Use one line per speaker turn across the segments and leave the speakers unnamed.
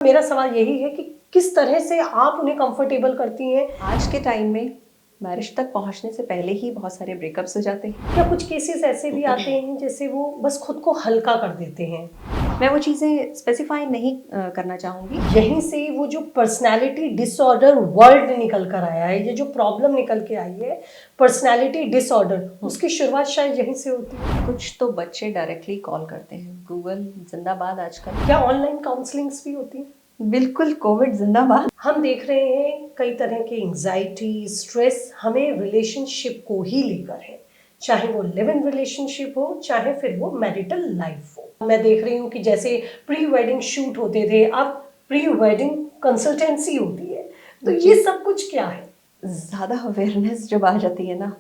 मेरा सवाल यही है कि किस तरह से आप उन्हें कंफर्टेबल करती हैं।
आज के टाइम में मैरिज तक पहुंचने से पहले ही बहुत सारे ब्रेकअप्स हो जाते हैं।
या कुछ केसेस ऐसे भी आते हैं जैसे वो बस खुद को हल्का कर देते हैं।
मैं वो चीज़ें स्पेसिफाई नहीं करना चाहूँगी।
यहीं से वो जो पर्सनालिटी डिसऑर्डर वर्ड निकल कर आया है, ये जो प्रॉब्लम निकल के आई है पर्सनालिटी डिसऑर्डर, उसकी शुरुआत शायद यहीं से होती है।
कुछ तो बच्चे डायरेक्टली कॉल करते हैं, गूगल जिंदाबाद आजकल।
क्या ऑनलाइन काउंसलिंग्स भी होती हैं?
बिल्कुल, कोविड जिंदाबाद।
हम देख रहे हैं कई तरह के एंग्जाइटी, स्ट्रेस हमें रिलेशनशिप को ही लेकर है, चाहे वो लिव इन रिलेशनशिप हो चाहे फिर वो मैरिटल लाइफ हो। मैं देख रही हूँ कि जैसे प्री वेडिंग शूट होते थे, अब प्री वेडिंग कंसल्टेंसी होती है, तो ये सब कुछ क्या है?
ज़्यादा अवेयरनेस जब आ जाती है ना,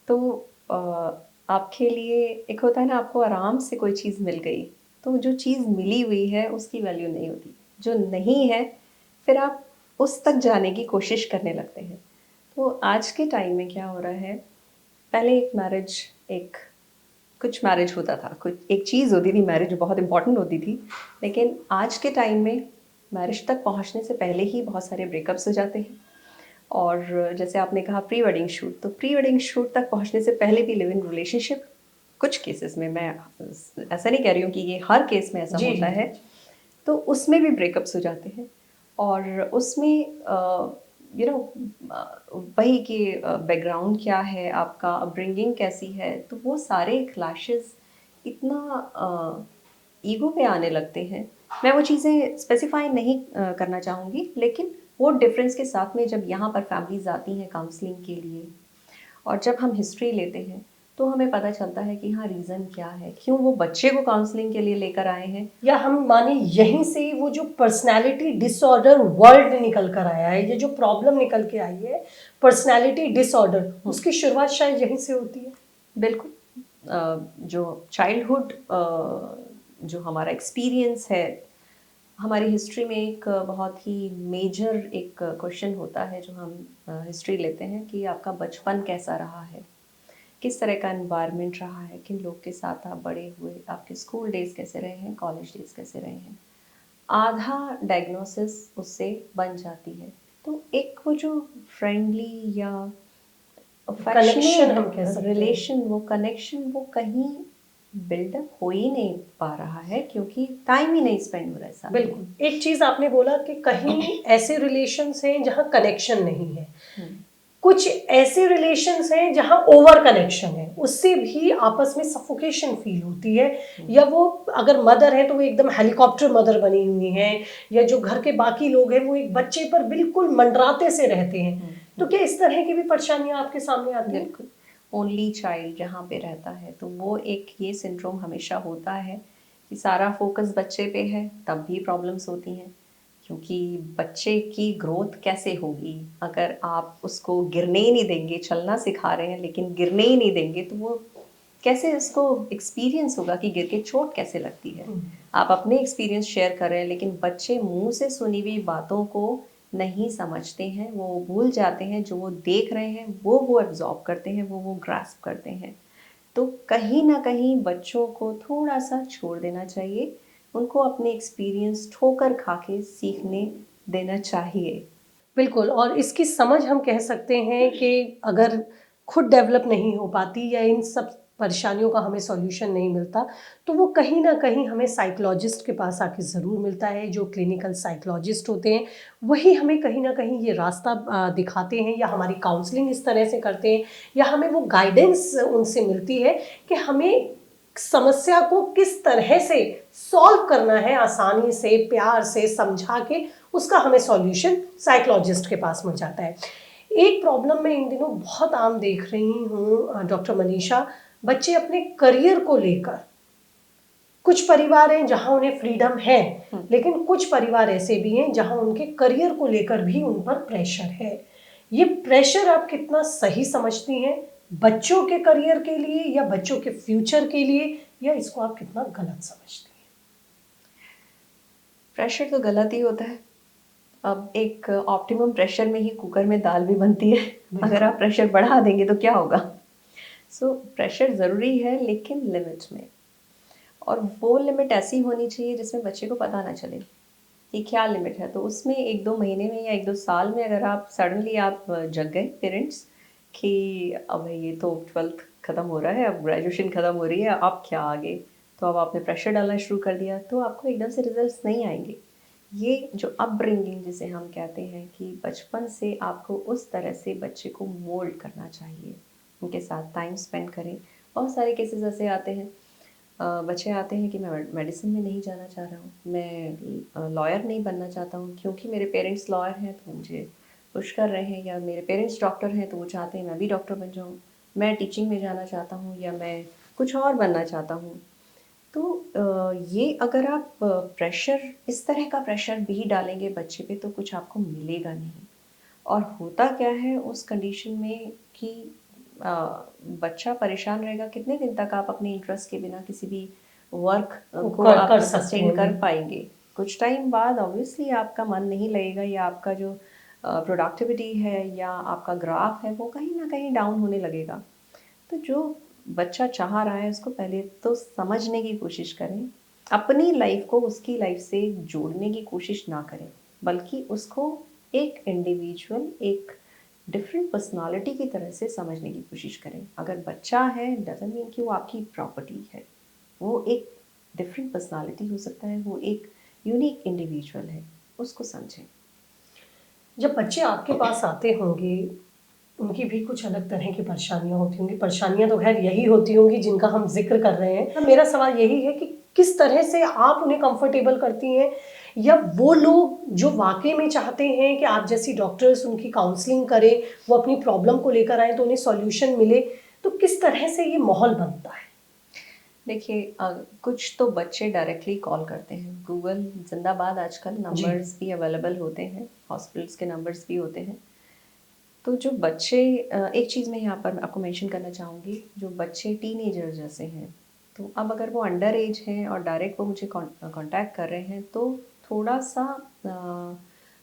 तो आपके लिए एक होता है ना, आपको आराम से कोई चीज़ मिल गई, तो जो चीज़ मिली हुई है उसकी वैल्यू नहीं होती। जो नहीं है फिर आप उस तक जाने की कोशिश करने लगते हैं। तो आज के टाइम में क्या हो रहा है, पहले कुछ मैरिज होता था, कुछ एक चीज़ होती थी, मैरिज बहुत इंपॉर्टेंट होती थी। लेकिन आज के टाइम में मैरिज तक पहुंचने से पहले ही बहुत सारे ब्रेकअप्स हो जाते हैं। और जैसे आपने कहा प्री वेडिंग शूट, तो प्री वेडिंग शूट तक पहुंचने से पहले भी लिव इन रिलेशनशिप, कुछ केसेस में, मैं ऐसा नहीं कह रही हूँ कि ये हर केस में ऐसा होता है, तो उसमें भी ब्रेकअप्स हो जाते हैं। और उसमें यू नो वही कि बैकग्राउंड क्या है आपका, अपब्रिंगिंग कैसी है, तो वो सारे क्लैशेस इतना ईगो पे आने लगते हैं। मैं वो चीज़ें स्पेसिफाई नहीं करना चाहूँगी, लेकिन वो डिफरेंस के साथ में जब यहाँ पर फैमिलीज आती हैं काउंसलिंग के लिए, और जब हम हिस्ट्री लेते हैं तो हमें पता चलता है कि हाँ, रीज़न क्या है, क्यों वो बच्चे को काउंसलिंग के लिए लेकर आए हैं।
या हम माने यहीं से वो जो पर्सनालिटी डिसऑर्डर वर्ड निकल कर आया है, ये जो प्रॉब्लम निकल के आई है पर्सनालिटी डिसऑर्डर, उसकी शुरुआत शायद यहीं से होती है।
बिल्कुल। जो चाइल्डहुड, जो हमारा एक्सपीरियंस है, हमारी हिस्ट्री में एक बहुत ही मेजर एक क्वेश्चन होता है जो हम हिस्ट्री लेते हैं कि आपका बचपन कैसा रहा है, किस तरह का एनवायरनमेंट रहा है, किन लोग के साथ आप बड़े हुए, आपके स्कूल डेज कैसे रहे हैं, कॉलेज डेज कैसे रहे हैं। आधा डायग्नोसिस उससे बन जाती है। तो एक वो जो फ्रेंडली या
कनेक्शन हम कह सकते हैं,
रिलेशन, वो कनेक्शन, वो कहीं बिल्डअप हो ही नहीं पा रहा है, क्योंकि टाइम ही नहीं स्पेंड हो रहा है साथ में।
बिल्कुल। एक चीज आपने बोला कि कहीं ऐसे रिलेशंस हैं जहां कनेक्शन नहीं है, कुछ ऐसे रिलेशंस हैं जहां ओवर कनेक्शन है, उससे भी आपस में सफोकेशन फील होती है। या वो अगर मदर है तो वो एकदम हेलीकॉप्टर मदर बनी हुई हैं, या जो घर के बाकी लोग हैं वो एक बच्चे पर बिल्कुल मंडराते से रहते हैं। तो क्या इस तरह की भी परेशानियां आपके सामने आती हैं?
बिल्कुल। ओनली चाइल्ड जहाँ पे रहता है तो वो एक ये सिंड्रोम हमेशा होता है कि सारा फोकस बच्चे पे है, तब भी प्रॉब्लम्स होती हैं। क्योंकि बच्चे की ग्रोथ कैसे होगी अगर आप उसको गिरने ही नहीं देंगे, चलना सिखा रहे हैं लेकिन गिरने ही नहीं देंगे, तो वो कैसे उसको एक्सपीरियंस होगा कि गिर के चोट कैसे लगती है। आप अपने एक्सपीरियंस शेयर कर रहे हैं, लेकिन बच्चे मुंह से सुनी हुई बातों को नहीं समझते हैं, वो भूल जाते हैं, जो वो देख रहे हैं वो एब्जॉर्ब करते हैं, वो ग्रास्प करते हैं। तो कहीं ना कहीं बच्चों को थोड़ा सा छोड़ देना चाहिए, उनको अपने एक्सपीरियंस ठोकर खा के सीखने देना चाहिए।
बिल्कुल। और इसकी समझ हम कह सकते हैं कि अगर खुद डेवलप नहीं हो पाती या इन सब परेशानियों का हमें सॉल्यूशन नहीं मिलता, तो वो कहीं ना कहीं हमें साइकोलॉजिस्ट के पास आके ज़रूर मिलता है। जो क्लिनिकल साइकोलॉजिस्ट होते हैं वही हमें कहीं ना कहीं ये रास्ता दिखाते हैं, या हमारी काउंसलिंग इस तरह से करते हैं, या हमें वो गाइडेंस उनसे मिलती है कि हमें समस्या को किस तरह से सॉल्व करना है, आसानी से, प्यार से समझा के उसका हमें सॉल्यूशन साइकोलॉजिस्ट के पास मिल जाता है। एक प्रॉब्लम मैं इन दिनों बहुत आम देख रही हूँ डॉक्टर मनीषा, बच्चे अपने करियर को लेकर, कुछ परिवार हैं जहां उन्हें फ्रीडम है, लेकिन कुछ परिवार ऐसे भी हैं जहां उनके करियर को लेकर भी उन पर प्रेशर है। ये प्रेशर आप कितना सही समझती हैं बच्चों के करियर के लिए या बच्चों के फ्यूचर के लिए, या इसको आप कितना गलत समझती हैं?
प्रेशर तो गलत ही होता है। अब एक ऑप्टिमम प्रेशर में ही कुकर में दाल भी बनती है। अगर आप प्रेशर बढ़ा देंगे तो क्या होगा। सो प्रेशर ज़रूरी है, लेकिन लिमिट में। और वो लिमिट ऐसी होनी चाहिए जिसमें बच्चे को पता ना चले कि क्या लिमिट है। तो उसमें 1-2 महीने में या 1-2 साल में अगर आप सडनली आप जग गए पेरेंट्स कि अब ये तो 12th ख़त्म हो रहा है, अब ग्रेजुएशन ख़त्म हो रही है, अब क्या आगे? तो अब आपने प्रेशर डालना शुरू कर दिया, तो आपको एकदम से रिजल्ट्स नहीं आएंगे। ये जो अपब्रिंगिंग जिसे हम कहते हैं कि बचपन से आपको उस तरह से बच्चे को मोल्ड करना चाहिए, उनके साथ टाइम स्पेंड करें। बहुत सारे केसेस ऐसे आते हैं, बच्चे आते हैं कि मैं मेडिसिन में नहीं जाना चाह रहा हूँ, मैं लॉयर नहीं बनना चाहता हूँ क्योंकि मेरे पेरेंट्स लॉयर हैं तो मुझे पुश कर रहे हैं, या मेरे पेरेंट्स डॉक्टर हैं तो वो चाहते हैं मैं भी डॉक्टर बन जाऊँ, मैं टीचिंग में जाना चाहता हूँ या मैं कुछ और बनना चाहता हूँ। तो ये अगर आप प्रेशर, इस तरह का प्रेशर भी डालेंगे बच्चे पे तो कुछ आपको मिलेगा नहीं। और होता क्या है उस कंडीशन में कि अ, बच्चा परेशान रहेगा। कितने दिन तक आप अपने इंटरेस्ट के बिना किसी भी वर्क को आप
कर सकते
सस्टेन कर
हैं।
पाएंगे? कुछ टाइम बाद ऑब्वियसली आपका मन नहीं लगेगा, या आपका जो प्रोडक्टिविटी है या आपका ग्राफ है वो कहीं ना कहीं डाउन होने लगेगा। तो जो बच्चा चाह रहा है उसको पहले तो समझने की कोशिश करें, अपनी लाइफ को उसकी लाइफ से जोड़ने की कोशिश ना करें, बल्कि उसको एक इंडिविजुअल, एक डिफरेंट पर्सनालिटी की तरह से समझने की कोशिश करें। अगर बच्चा है डजंट मीन कि वो आपकी प्रॉपर्टी है, वो एक डिफरेंट पर्सनालिटी हो सकता है, वो एक यूनिक इंडिविजुअल है, उसको समझें।
जब बच्चे आपके पास आते होंगे, उनकी भी कुछ अलग तरह की परेशानियां होती होंगी। परेशानियां तो खैर यही होती होंगी जिनका हम जिक्र कर रहे हैं। मेरा सवाल यही है कि किस तरह से आप उन्हें कंफर्टेबल करती हैं, या वो लोग जो वाकई में चाहते हैं कि आप जैसी डॉक्टर्स उनकी काउंसलिंग करें, वो अपनी प्रॉब्लम को लेकर आए तो उन्हें सॉल्यूशन मिले, तो किस तरह से ये माहौल बनता है?
देखिए, कुछ तो बच्चे डायरेक्टली कॉल करते हैं। गूगल जिंदाबाद, आजकल
जी।
नंबर्स भी अवेलेबल होते हैं, हॉस्पिटल्स के नंबर्स भी होते हैं। तो जो बच्चे, एक चीज़ मैं यहाँ पर आपको मेंशन करना चाहूँगी, जो बच्चे टीनेजर जैसे हैं, तो अब अगर वो अंडर एज हैं और डायरेक्ट वो मुझे कांटेक्ट कर रहे हैं तो थोड़ा सा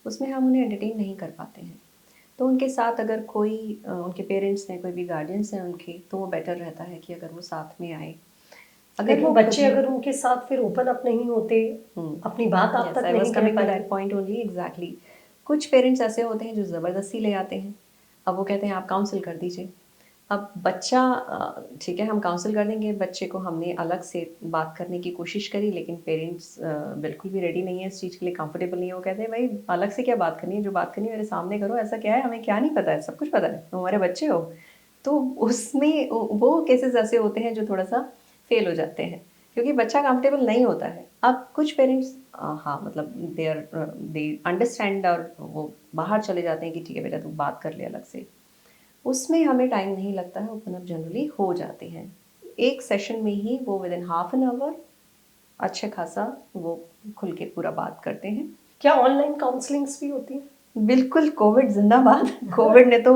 उसमें हम उन्हें एंटरटेन नहीं कर पाते हैं। तो उनके साथ अगर कोई उनके पेरेंट्स हैं, कोई भी गार्जियंस हैं उनके, तो वो बेटर रहता है कि अगर वो साथ में आए। अगर
लेकिन
वो
बच्चे
कभी
अगर उनके साथ फिर ओपन अप नहीं होते, अपनी बात आप
यस,
तक
आई वाज
नहीं कह
कमिंग टू दैट
पाते।
Point only, exactly. कुछ पेरेंट्स ऐसे होते हैं जो ज़बरदस्ती ले आते हैं। अब वो कहते हैं आप काउंसिल कर दीजिए। अब बच्चा, ठीक है हम काउंसिल कर देंगे, बच्चे को हमने अलग से बात करने की कोशिश करी, लेकिन पेरेंट्स बिल्कुल भी रेडी नहीं है इस चीज़ के लिए, कंफर्टेबल नहीं है। वो कहते हैं भाई अलग से क्या बात करनी है, जो बात करनी है मेरे सामने करो, ऐसा क्या है, हमें क्या नहीं पता है, सब कुछ पता है, तुम हमारे बच्चे हो। तो उसमें वो केसेस ऐसे होते हैं जो थोड़ा सा फेल हो जाते हैं, क्योंकि बच्चा कंफर्टेबल नहीं होता है। अब कुछ पेरेंट्स, हाँ मतलब दे अंडरस्टैंड, और वो बाहर चले जाते हैं कि ठीक है बेटा तू बात कर ले अलग से। उसमें हमें टाइम नहीं लगता है, ओपन अप जनरली हो जाते हैं। एक सेशन में ही वो with in half an hour अच्छे खासा वो खुल के पूरा बात करते हैं।
क्या ऑनलाइन काउंसलिंग्स भी होती हैं?
बिल्कुल, कोविड जिंदाबाद। कोविड ने तो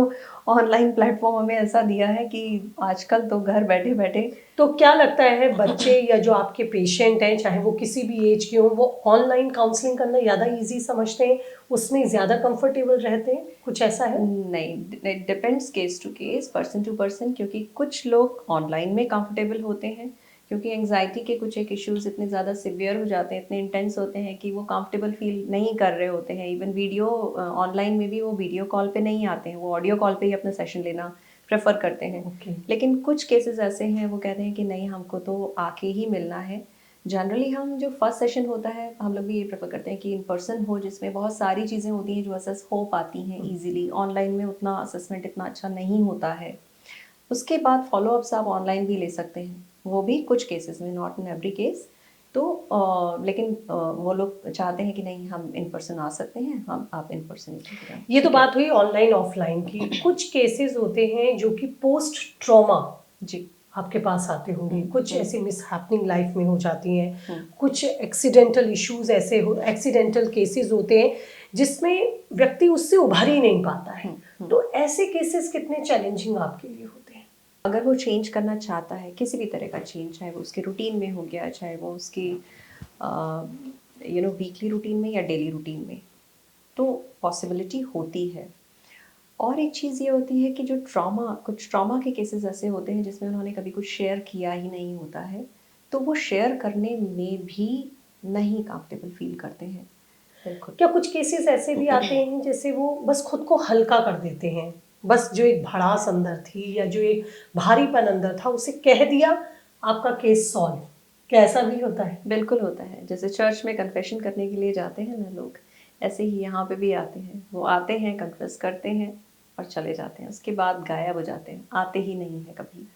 ऑनलाइन प्लेटफॉर्म हमें ऐसा दिया है कि आजकल तो घर बैठे बैठे।
तो क्या लगता है बच्चे या जो आपके पेशेंट हैं, चाहे वो किसी भी एज के हों, वो ऑनलाइन काउंसलिंग करना ज़्यादा इजी समझते हैं, उसमें ज़्यादा कंफर्टेबल रहते हैं? कुछ ऐसा है?
नहीं, it depends case to case, person to person, क्योंकि कुछ लोग ऑनलाइन में कंफर्टेबल होते हैं, क्योंकि एंग्जाइटी के कुछ एक इश्यूज इतने ज़्यादा सिवियर हो जाते हैं, इतने इंटेंस होते हैं कि वो कंफर्टेबल फील नहीं कर रहे होते हैं। इवन वीडियो ऑनलाइन में भी वो वीडियो कॉल पे नहीं आते हैं, वो ऑडियो कॉल पे ही अपना सेशन लेना प्रेफर करते हैं।
ओके।
लेकिन कुछ केसेस ऐसे हैं वो कहते हैं कि नहीं, हमको तो आके ही मिलना है। जनरली हम जो फर्स्ट सेशन होता है, हम लोग भी ये प्रेफर करते हैं कि इन पर्सन हो, जिसमें बहुत सारी चीज़ें होती हैं जो असेस हो पाती हैं इजीली। ऑनलाइन में उतना असेसमेंट इतना अच्छा नहीं होता है। उसके बाद फॉलोअप्स आप ऑनलाइन भी ले सकते हैं, वो भी कुछ केसेस में, नॉट इन एवरी केस। तो लेकिन वो लोग चाहते हैं कि नहीं हम इन पर्सन आ सकते हैं, हम आप इन पर्सन।
ये तो बात हुई ऑनलाइन ऑफलाइन की। कुछ केसेस होते हैं जो कि पोस्ट ट्रॉमा
जी।
आपके पास आते होंगे, कुछ ऐसी मिसहैपनिंग लाइफ में हो जाती हैं,
हम्म।
कुछ एक्सीडेंटल इश्यूज ऐसे हो, एक्सीडेंटल केसेस होते हैं जिसमें व्यक्ति उससे उभर ही नहीं पाता है। तो ऐसे केसेस कितने चैलेंजिंग आपके लिए होते हैं?
अगर वो चेंज करना चाहता है, किसी भी तरह का चेंज, चाहे वो उसके रूटीन में हो गया, चाहे वो उसकी वीकली रूटीन में या डेली रूटीन में, तो पॉसिबिलिटी होती है। और एक चीज़ ये होती है कि जो कुछ ट्रॉमा के केसेस ऐसे होते हैं जिसमें उन्होंने कभी कुछ शेयर किया ही नहीं होता है, तो वो शेयर करने में भी नहीं कंफर्टेबल फील करते हैं। बिल्कुल।
क्या कुछ केसेस ऐसे भी आते हैं जैसे वो बस खुद को हल्का कर देते हैं, बस जो एक भड़ास अंदर थी या जो एक भारीपन अंदर था उसे कह दिया, आपका केस सॉल्व? क्या ऐसा भी होता है?
बिल्कुल होता है। जैसे चर्च में कन्फेशन करने के लिए जाते हैं ना लोग, ऐसे ही यहाँ पे भी आते हैं। वो आते हैं, कन्फेस करते हैं और चले जाते हैं। उसके बाद गायब हो जाते हैं, आते ही नहीं हैं कभी।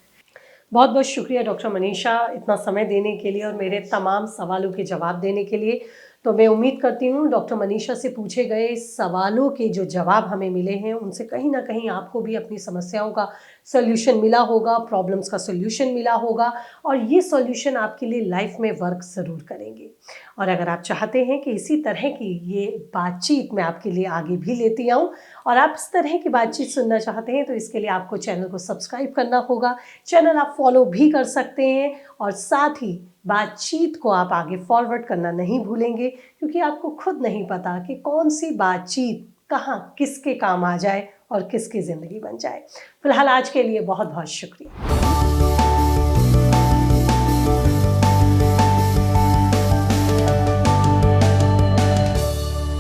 बहुत बहुत शुक्रिया डॉक्टर मनीषा इतना समय देने के लिए और मेरे तमाम सवालों के जवाब देने के लिए। तो मैं उम्मीद करती हूँ डॉक्टर मनीषा से पूछे गए सवालों के जो जवाब हमें मिले हैं उनसे कहीं ना कहीं आपको भी अपनी समस्याओं का सॉल्यूशन मिला होगा, प्रॉब्लम्स का सॉल्यूशन मिला होगा और ये सॉल्यूशन आपके लिए लाइफ में वर्क ज़रूर करेंगे। और अगर आप चाहते हैं कि इसी तरह की ये बातचीत मैं आपके लिए आगे भी लेती आऊँ और आप इस तरह की बातचीत सुनना चाहते हैं तो इसके लिए आपको चैनल को सब्सक्राइब करना होगा। चैनल आप फॉलो भी कर सकते हैं और साथ ही बातचीत को आप आगे फॉरवर्ड करना नहीं भूलेंगे, क्योंकि आपको खुद नहीं पता कि कौन सी बातचीत कहाँ किसके काम आ जाए और किसकी ज़िंदगी बन जाए। फिलहाल आज के लिए बहुत बहुत शुक्रिया।